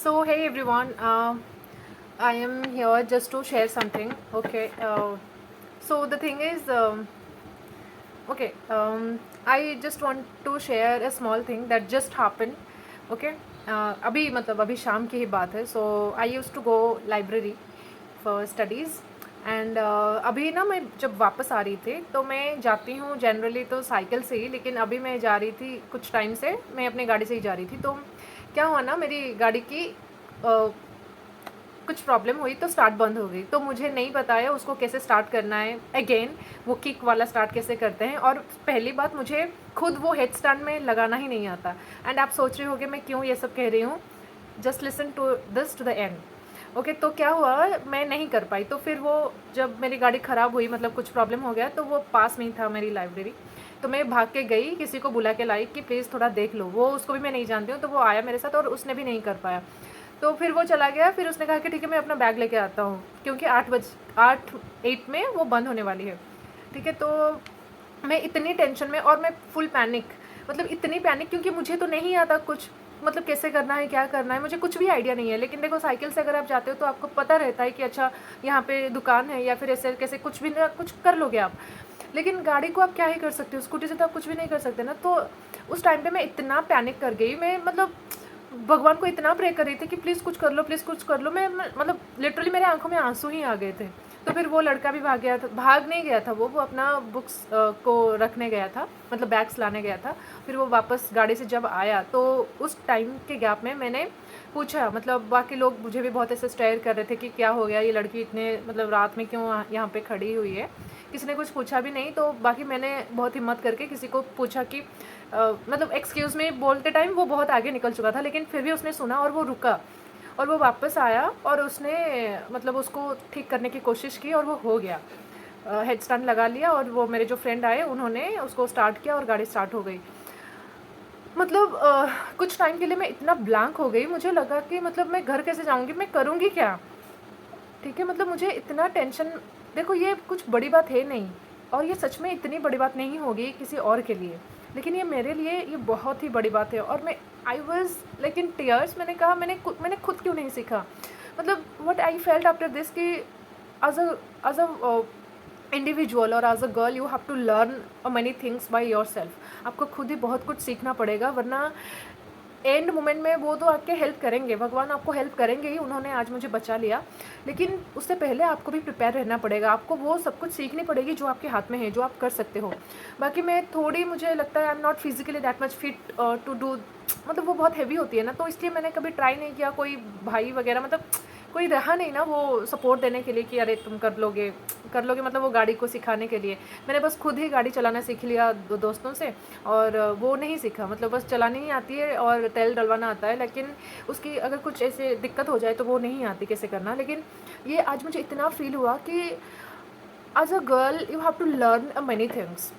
So hey everyone, I am here just to share something. Okay. So the thing is, okay. I just want to share a small thing that just happened. Okay. अभी मतलब अभी शाम की ही बात है. So I used to go library for studies. And अभी ना मैं जब वापस आ रही थी तो मैं जाती हूँ जनरली तो साइकिल से ही, लेकिन अभी मैं जा रही थी कुछ टाइम से मैं अपनी गाड़ी से ही जा रही थी. तो क्या हुआ ना, मेरी गाड़ी की कुछ प्रॉब्लम हुई तो स्टार्ट बंद हो गई. तो मुझे नहीं बताया उसको कैसे स्टार्ट करना है अगेन, वो किक वाला स्टार्ट कैसे करते हैं. और पहली बात, मुझे खुद वो हेड स्टैंड में लगाना ही नहीं आता. एंड आप सोच रहे होगे मैं क्यों ये सब कह रही हूँ. Just listen to this to the end. Okay. तो क्या हुआ, मैं नहीं कर पाई. तो फिर वो जब मेरी गाड़ी ख़राब हुई, मतलब कुछ प्रॉब्लम हो गया, तो वो पास में ही था मेरी लाइब्रेरी. तो मैं भाग के गई, किसी को बुला के लाई कि प्लीज़ थोड़ा देख लो. वो उसको भी मैं नहीं जानती हूँ, तो वो आया मेरे साथ और उसने भी नहीं कर पाया. तो फिर वो चला गया. फिर उसने कहा कि ठीक है मैं अपना बैग लेके आता हूँ, क्योंकि 8 में वो बंद होने वाली है. ठीक है. तो मैं इतनी टेंशन में और मैं फुल पैनिक, मतलब इतनी पैनिक, क्योंकि मुझे तो नहीं आता कुछ, मतलब कैसे करना है क्या करना है मुझे कुछ भी आइडिया नहीं है. लेकिन देखो, साइकिल से अगर आप जाते हो तो आपको पता रहता है कि अच्छा यहाँ पे दुकान है या फिर ऐसे कैसे कुछ भी ना कुछ कर लोगे आप. लेकिन गाड़ी को आप क्या ही कर सकते हो, स्कूटी से तो आप कुछ भी नहीं कर सकते ना. तो उस टाइम पे मैं इतना पैनिक कर गई. मैं मतलब भगवान को इतना प्रे कर रही थी कि प्लीज़ कुछ कर लो, प्लीज़ कुछ कर लो. मैं मतलब लिटरली मेरे आंखों में आंसू ही आ गए थे. तो फिर वो लड़का भी भाग गया था. भाग नहीं गया था, वो अपना बुक्स को रखने गया था, मतलब बैग्स लाने गया था. फिर वो वापस गाड़ी से जब आया तो उस टाइम के गैप में मैंने पूछा, मतलब बाकी लोग मुझे भी बहुत ऐसे स्टेयर कर रहे थे कि क्या हो गया, ये लड़की इतने मतलब रात में क्यों यहाँ पे खड़ी हुई है. किसी ने कुछ पूछा भी नहीं. तो बाकी मैंने बहुत हिम्मत करके किसी को पूछा कि मतलब एक्सक्यूज़ में बोलते टाइम वो बहुत आगे निकल चुका था, लेकिन फिर भी उसने सुना और वो रुका और वो वापस आया और उसने मतलब उसको ठीक करने की कोशिश की और वो हो गया. हेड स्टैंड लगा लिया और वो मेरे जो फ्रेंड आए उन्होंने उसको स्टार्ट किया और गाड़ी स्टार्ट हो गई. मतलब कुछ टाइम के लिए मैं इतना ब्लैंक हो गई, मुझे लगा कि मतलब मैं घर कैसे जाऊँगी, मैं करूँगी क्या. ठीक है. मतलब मुझे इतना टेंशन. देखो, ये कुछ बड़ी बात है नहीं, और ये सच में इतनी बड़ी बात नहीं होगी किसी और के लिए, लेकिन ये मेरे लिए ये बहुत ही बड़ी बात है. और मैं I was like in tears. मैंने कहा मैंने खुद क्यों नहीं सीखा. मतलब what I felt after this कि एज अ इंडिविजुअल और as a girl you have to learn many things by yourself. आपको खुद ही बहुत कुछ सीखना पड़ेगा, वरना एंड मोमेंट में वो तो आपके हेल्प करेंगे, भगवान आपको हेल्प करेंगे ही. उन्होंने आज मुझे बचा लिया, लेकिन उससे पहले आपको भी प्रिपेयर रहना पड़ेगा. आपको वो सब कुछ सीखनी पड़ेगी जो आपके हाथ में है, जो आप कर सकते हो. बाकी मैं थोड़ी, मुझे लगता है I am not physically that much fit to do, मतलब वो बहुत हैवी होती है ना, तो इसलिए मैंने कभी ट्राई नहीं किया. कोई भाई वगैरह, मतलब कोई रहा नहीं ना वो सपोर्ट देने के लिए कि अरे तुम कर लोगे मतलब वो गाड़ी को सिखाने के लिए. मैंने बस खुद ही गाड़ी चलाना सीख लिया दोस्तों से, और वो नहीं सीखा. मतलब बस चलानी ही आती है और तेल डलवाना आता है, लेकिन उसकी अगर कुछ ऐसे दिक्कत हो जाए तो वो नहीं आती कैसे करना. लेकिन ये आज मुझे इतना फील हुआ कि as a girl you have to learn many things.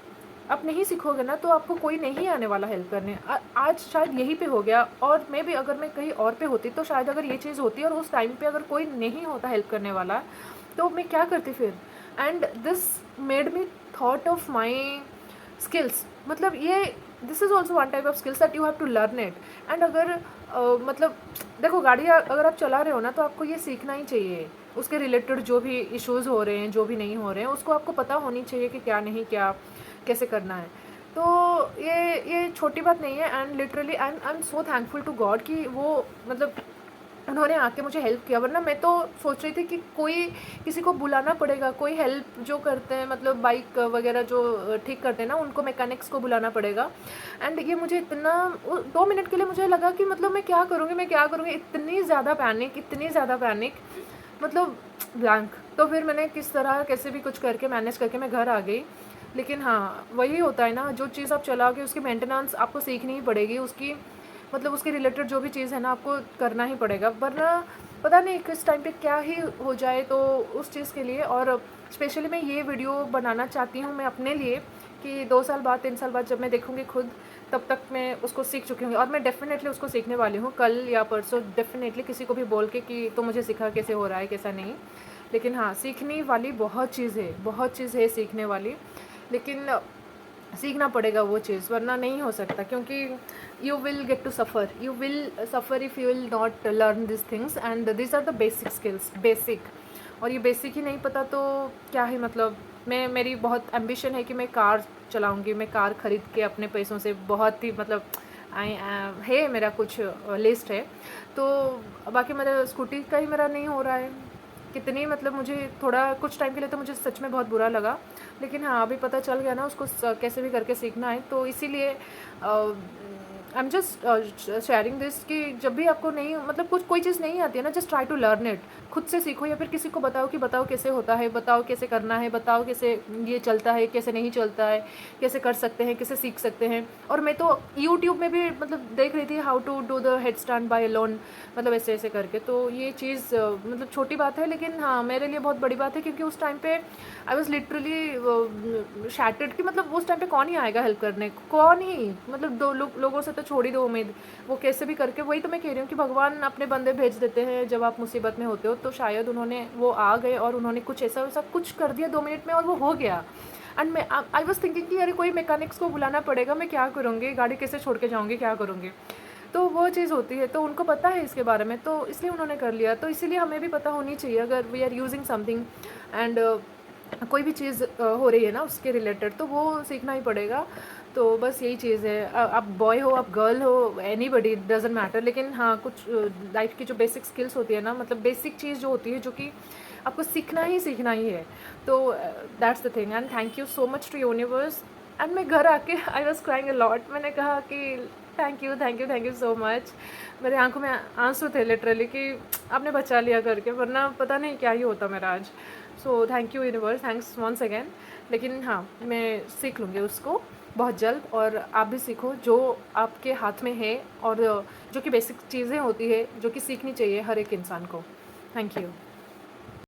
आप नहीं सीखोगे ना तो आपको कोई नहीं आने वाला हेल्प करने. आज शायद यहीं पे हो गया, और मैं भी अगर मैं कहीं और पे होती तो शायद अगर ये चीज़ होती और उस टाइम पे अगर कोई नहीं होता हेल्प करने वाला, तो मैं क्या करती फिर. And this made me thought of my skills. मतलब ये this is also one type of skills that you have to learn it. And अगर मतलब देखो, गाड़ी अगर आप चला रहे हो ना तो आपको ये सीखना ही चाहिए. उसके रिलेटेड जो भी इश्यूज़ हो रहे हैं, जो भी नहीं हो रहे हैं, उसको आपको पता होनी चाहिए कि क्या नहीं, क्या कैसे करना है. तो ये छोटी बात नहीं है. And literally I am so thankful to God कि वो मतलब उन्होंने आके मुझे हेल्प किया. वरना मैं तो सोच रही थी कि कोई किसी को बुलाना पड़ेगा, कोई हेल्प जो करते हैं, मतलब बाइक वगैरह जो ठीक करते हैं ना, उनको मैकेनिक्स को बुलाना पड़ेगा. एंड ये मुझे इतना 2 मिनट के लिए मुझे लगा कि मतलब मैं क्या करूँगी. इतनी ज़्यादा पैनिक, मतलब ब्लैंक. तो फिर मैंने किस तरह कैसे भी कुछ करके मैनेज करके मैं घर आ गई. लेकिन हाँ, वही होता है ना, जो चीज़ आप चलाओगे उसकी मेंटेनेंस आपको सीखनी ही पड़ेगी. उसकी मतलब उसके रिलेटेड जो भी चीज़ है ना, आपको करना ही पड़ेगा, वरना पता नहीं किस टाइम पे क्या ही हो जाए. तो उस चीज़ के लिए, और स्पेशली मैं ये वीडियो बनाना चाहती हूँ मैं अपने लिए, कि 2 साल बाद 3 साल बाद जब मैं देखूँगी खुद, तब तक मैं उसको सीख चुकी हूँ. और मैं डेफ़िनेटली उसको सीखने वाली हूँ कल या परसों. डेफ़िनेटली किसी को भी बोल के कि तो मुझे सिखा कैसे हो रहा है कैसा नहीं. लेकिन हाँ, सीखने वाली बहुत चीज़ है सीखने वाली. लेकिन सीखना पड़ेगा वो चीज़, वरना नहीं हो सकता, क्योंकि you will get to suffer, you will suffer if you will not learn this things, and this are the basic skills, basic. और ये बेसिक ही नहीं पता तो क्या ही मतलब। मेरी बहुत एम्बिशन है कि मैं कार चलाऊंगी, मैं कार ख़रीद के अपने पैसों से, बहुत ही मतलब आई है मेरा कुछ लिस्ट है। तो बाकी मेरा स्कूटी का ही मेरा नहीं हो रहा है। कितनी मतलब मुझे थोड़ा कुछ टाइम के लिए तो मुझे सच में बहुत बुरा लगा, लेकिन हाँ अभी पता चल गया ना उसको कैसे भी करके सीखना है। तो इसीलिए I am just sharing this कि जब भी आपको नहीं मतलब कुछ कोई चीज़ नहीं आती है ना, just try to learn it, खुद से सीखो, या फिर किसी को बताओ कि बताओ कैसे होता है, बताओ कैसे करना है, बताओ कैसे ये चलता है, कैसे नहीं चलता है, कैसे कर सकते हैं, कैसे सीख सकते हैं। और मैं तो यूट्यूब में भी मतलब देख रही थी how to do the head stand by alone, मतलब ऐसे ऐसे करके। तो ये चीज़ मतलब छोटी बात है, लेकिन हाँ मेरे लिए बहुत बड़ी बात है, क्योंकि उस टाइम पे आई वॉज लिटरली शैटर्ड कि मतलब उस टाइम पे कौन ही आएगा हेल्प करने, कौन ही मतलब दो लोगों से तो छोड़ ही दो उम्मीद, वो कैसे भी करके। वही तो मैं कह रही हूँ कि भगवान अपने बंदे भेज देते हैं जब आप मुसीबत में होते हो, तो शायद उन्होंने वो आ गए और उन्होंने कुछ ऐसा वैसा कुछ कर दिया 2 मिनट में और वो हो गया। एंड मैं आई वॉज थिंकिंग कि अरे कोई मैकेनिक्स को बुलाना पड़ेगा, मैं क्या करूँगी, गाड़ी कैसे छोड़ के जाऊँगी, क्या करूँगी। तो वो चीज़ होती है, तो उनको पता है इसके बारे में, तो इसलिए उन्होंने कर लिया। तो इसीलिए हमें भी पता होनी चाहिए अगर we are using something, and कोई भी चीज़ हो रही है ना उसके रिलेटेड, तो वो सीखना ही पड़ेगा। तो बस यही चीज़ है, आप बॉय हो, आप गर्ल हो, एनीबडी, इट डजेंट मैटर, लेकिन हाँ कुछ लाइफ की जो बेसिक स्किल्स होती है ना, मतलब बेसिक चीज़ जो होती है जो कि आपको सीखना ही है। तो that's the thing, and thank you so much to universe. And मैं घर आके I was crying a lot, मैंने कहा कि थैंक यू सो मच। मेरे आंखों में आंसू थे लिटरली कि आपने बचा लिया करके, वरना पता नहीं क्या ही होता मेरा आज। So thank you universe, thanks once again. लेकिन हाँ मैं सीख लूँगी उसको बहुत जल्द, और आप भी सीखो जो आपके हाथ में है, और जो कि बेसिक चीज़ें होती है जो कि सीखनी चाहिए हर एक इंसान को। Thank you.